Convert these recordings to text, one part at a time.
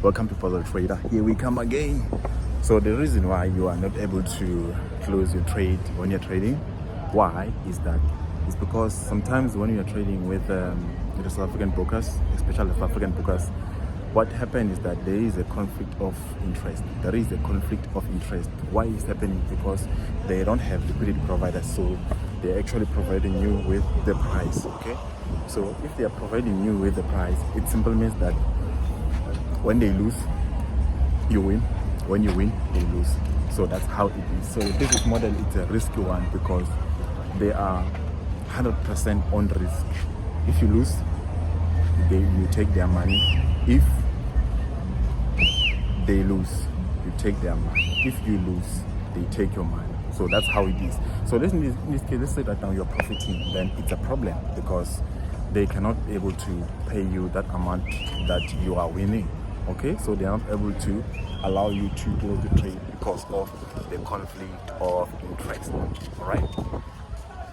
Welcome to Puzzle Trader. Here we come again. So the reason why you are not able to close your trade when you're trading, why is that? It's because sometimes when you're trading with the South African brokers, especially South African brokers, what happens is that there is a conflict of interest. There is a conflict of interest. Why is happening? Because they don't have liquidity providers, so they're actually providing you with the price. Okay, so if they are providing you with the price, it simply means that when they lose, you win. When you win, they lose. So that's how it is. So the business model is a risky one because they are 100% on risk. If you lose, you take their money. If they lose, you take their money. If you lose, they take your money. So that's how it is. So in this case, let's say that now you're profiting, then it's a problem because they cannot be able to pay you that amount that you are winning. Okay, so they are not able to allow you to close the trade because of the conflict of interest. All right,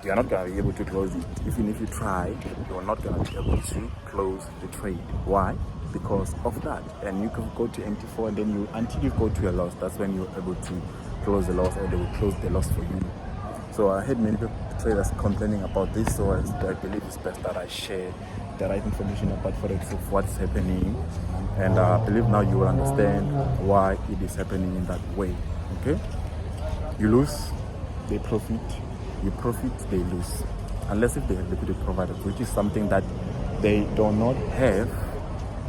you are not going to be able to close it. Even if you try, you are not going to be able to close the trade. Why? Because of that. And you can go to MT4 and then until you go to a loss, that's when you're able to close the loss, or they will close the loss for you. So I heard many traders complaining about this, so I believe it's best that I share the right information about Forex of what's happening, and I believe now you will understand why it is happening in that way. Okay, you lose, they profit. You profit, they lose, unless if they have liquidity providers, which is something that they do not have.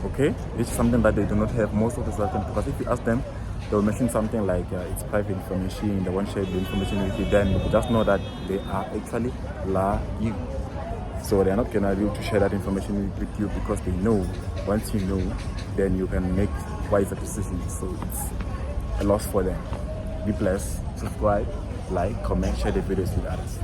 Okay, it's something that they do not have most of the time, because if you ask them, they'll mention something like it's private information, they won't share the information with you. Then you just know that they are actually lying. So they're not gonna be able to share that information with you, because they know once you know, then you can make wiser decisions. So it's a loss for them. Be blessed, subscribe, like, comment, share the videos with others.